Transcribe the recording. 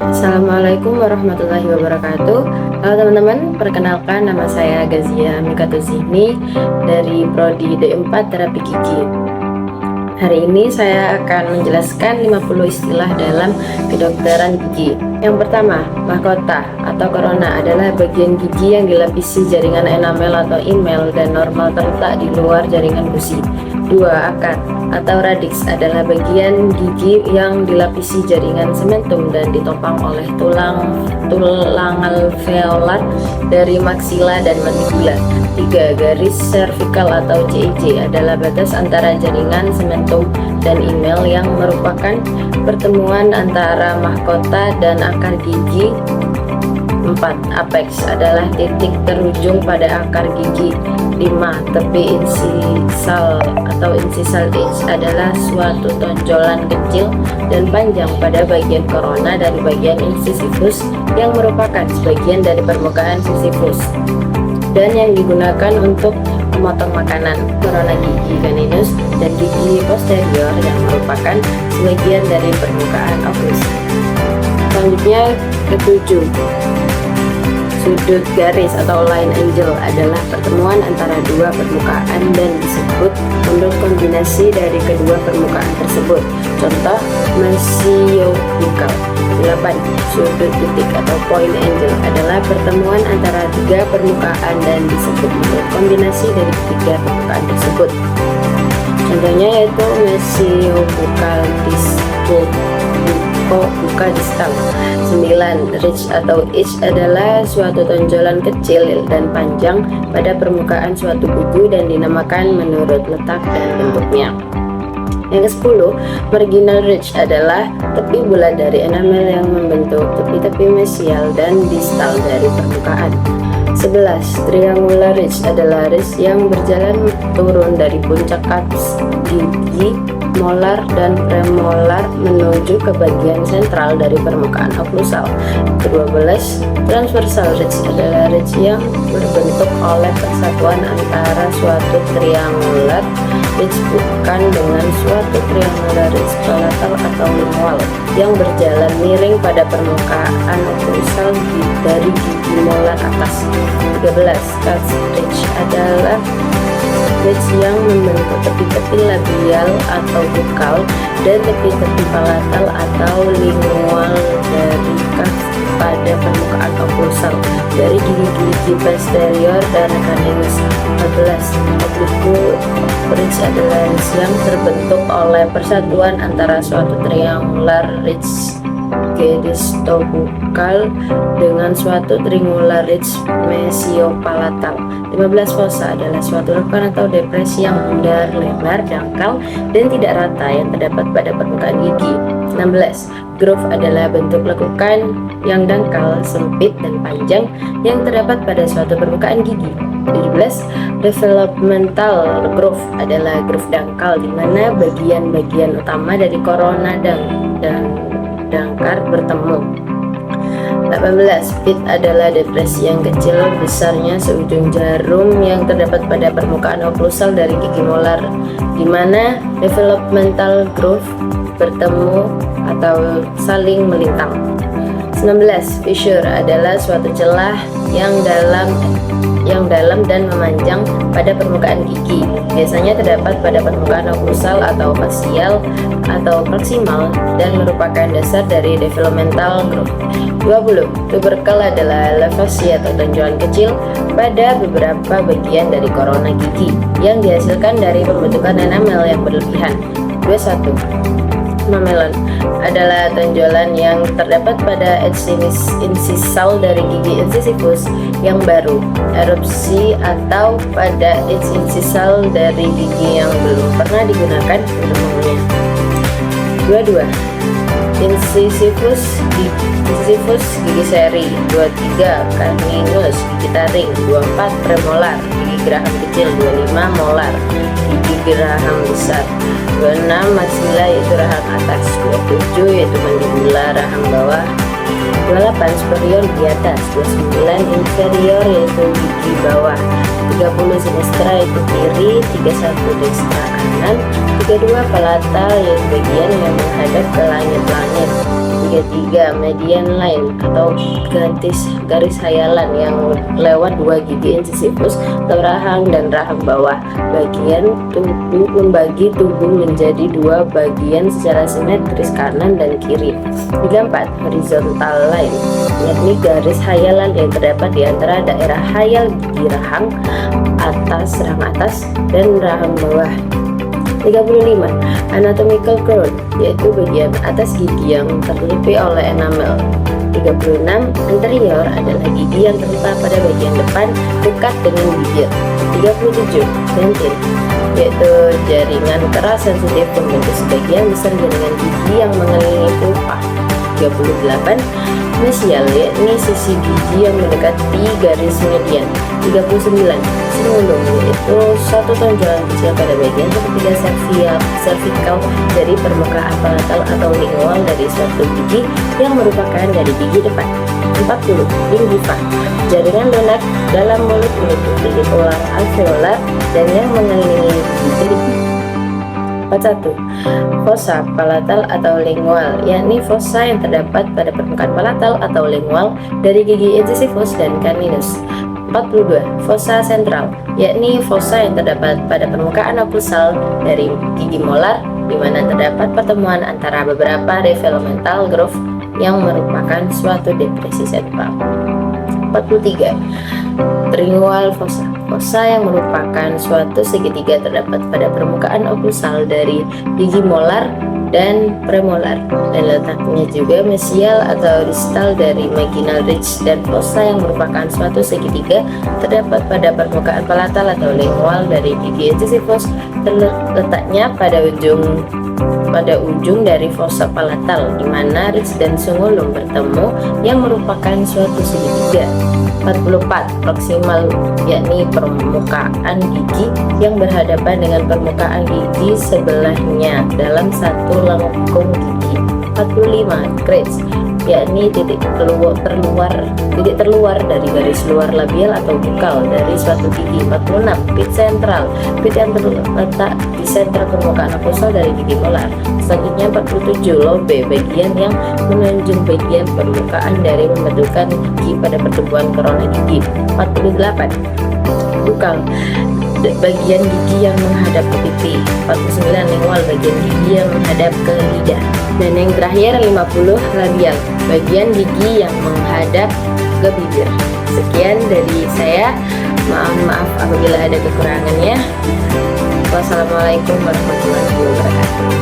Assalamualaikum warahmatullahi wabarakatuh. Halo teman-teman, perkenalkan nama saya Gazia Mikatuzini dari Prodi D4 Terapi Gigi. Hari ini saya akan menjelaskan 50 istilah dalam kedokteran gigi. Yang pertama, mahkota atau corona adalah bagian gigi yang dilapisi jaringan enamel atau enamel dan normal terletak di luar jaringan gusi. 2. Akar atau radix adalah bagian gigi yang dilapisi jaringan sementum dan ditopang oleh tulang alveolar dari maksila dan mandibula. 3. Garis servikal atau CIC adalah batas antara jaringan sementum dan enamel yang merupakan pertemuan antara mahkota dan akar gigi. 4. Apex adalah titik terujung pada akar gigi. 5. Tepi insisal atau incisal edge adalah suatu tonjolan kecil dan panjang pada bagian corona dari bagian incisivus yang merupakan sebagian dari permukaan sisifus dan yang digunakan untuk memotong makanan. Corona gigi caninus dan gigi posterior yang merupakan sebagian dari permukaan oklus. Selanjutnya ketujuh, sudut garis atau line angle adalah pertemuan antara dua permukaan dan disebut menurut kombinasi dari kedua permukaan tersebut. Contoh, mesiobukal. 8. Sudut titik atau point angle adalah pertemuan antara tiga permukaan dan disebut menurut kombinasi dari ketiga permukaan tersebut. Contohnya yaitu mesiobukal distal, buka distal. 9. Ridge atau edge adalah suatu tonjolan kecil dan panjang pada permukaan suatu buku dan dinamakan menurut letak dan bentuknya. Yang ke-10, marginal ridge adalah tepi bulat dari enamel yang membentuk tepi-tepi mesial dan distal dari permukaan. 11. Triangular ridge adalah ridge yang berjalan turun dari puncak kaps gigi molar dan premolar menuju ke bagian sentral dari permukaan oklusal. 12. Transversal ridge adalah ridge yang berbentuk oleh persatuan antara suatu triangular ridge bukan dengan suatu triangular ridge palatal atau lingual yang berjalan miring pada permukaan oklusal dari gigi molar atas. 13. Cusp ridge adalah ridge yang membentuk tepi-tepi labial atau bukal dan tepi-tepi palatal atau lingual dari cusp pada permukaan oklusal dari gigi-gigi posterior dan caninus. 14. Oblique ridge adalah ridge yang terbentuk oleh persatuan antara suatu triangular ridge gedistobukal dengan suatu triangular ridge mesiopalatal. 15. Fossa adalah suatu lekukan atau depresi yang bundar, lebar, dangkal, dan tidak rata yang terdapat pada permukaan gigi. 16. Groove adalah bentuk lekukan yang dangkal, sempit, dan panjang yang terdapat pada suatu permukaan gigi. 17. Developmental groove adalah groove dangkal di mana bagian-bagian utama dari corona dan dangkar bertemu. 18. Pit adalah depresi yang kecil besarnya seujung jarum yang terdapat pada permukaan oklusal dari gigi molar di mana developmental groove bertemu atau saling melintang. 19. Fissure adalah suatu celah yang dalam dan memanjang pada permukaan gigi. Biasanya terdapat pada permukaan oklusal atau facial atau proksimal dan merupakan dasar dari developmental groove. 20. Tubercle adalah levasi atau tonjolan kecil pada beberapa bagian dari korona gigi yang dihasilkan dari pembentukan enamel yang berlebihan. 21. Mamelon adalah tonjolan yang terdapat pada edge incisal dari gigi incisivus yang baru, erupsi atau pada edge incisal dari gigi yang belum pernah digunakan sebelumnya. 22. Incisivus gigi seri. 23. Caninus gigi taring. 24. Premolar gigi geraham kecil. 25. Molar gigi geraham besar. 26. Maxilla yaitu rahang atas. 27. yaitu mandibula rahang bawah. 28. Superior gigi atas. 29. Inferior yaitu gigi bawah. 30. Sinistra yaitu kiri. 31. Dextra kanan. 32. Palatal yaitu bagian yang menghadap ke langit-langit. 33, median line atau garis hayalan yang lewat dua gigi incisifus atau rahang dan rahang bawah. Bagian tubuh membagi tubuh menjadi dua bagian secara simetris kanan dan kiri. 34, horizontal line, yakni garis hayalan yang terdapat di antara daerah hayal gigi rahang atas dan rahang bawah. 35, anatomical crown, yaitu bagian atas gigi yang tertutupi oleh enamel. 36, anterior adalah gigi yang terletak pada bagian depan dekat dengan bibir. 37, dentin, yaitu jaringan keras sensitif membentuk sebagian besar jaringan gigi yang mengelilingi pulpa. 38, mesial, yakni sisi gigi yang mendekati garis median. 39, sinulum, yaitu suatu tonjolan kecil pada bagian sepertiga cervical dari permukaan palatal atau lingual dari suatu gigi yang merupakan dari gigi depan. 40, gingiva, jaringan donat dalam mulut menutupi tulang alveolar dan yang mengelilingi gigi. 41, fossa palatal atau lingual, yakni fossa yang terdapat pada permukaan palatal atau lingual dari gigi incisifus dan caninus. 42, fossa sentral, yakni fossa yang terdapat pada permukaan occlusal dari gigi molar, di mana terdapat pertemuan antara beberapa developmental groove yang merupakan suatu depresi sentral. 43, trilingual fossa, fossa yang merupakan suatu segitiga terdapat pada permukaan occlusal dari gigi molar dan premolar, dan letaknya juga mesial atau distal dari marginal ridge, dan fossa yang merupakan suatu segitiga terdapat pada permukaan palatal atau lingual dari gigi incisifus, terletaknya pada ujung dari fossa palatal, di mana ridge dan sungulum bertemu yang merupakan suatu segitiga. 44, proximal, yakni permukaan gigi yang berhadapan dengan permukaan gigi sebelahnya dalam satu lengkung gigi. 45, crease, yakni titik terluar dari garis luar labial atau bukal dari suatu gigi. 46, pit sentral, pit yang terletak di sentral permukaan occlusal dari gigi molar. Selanjutnya 47, lobe, bagian yang menunjung bagian permukaan dari pembentukan gigi pada pertumbuhan korona gigi. 48, bukal, bagian gigi yang menghadap ke pipi. 49, lingual, bagian gigi yang menghadap ke lidah. Dan yang terakhir 50, labial, bagian gigi yang menghadap ke bibir. Sekian dari saya, maaf apabila ada kekurangannya. Wassalamualaikum warahmatullahi wabarakatuh.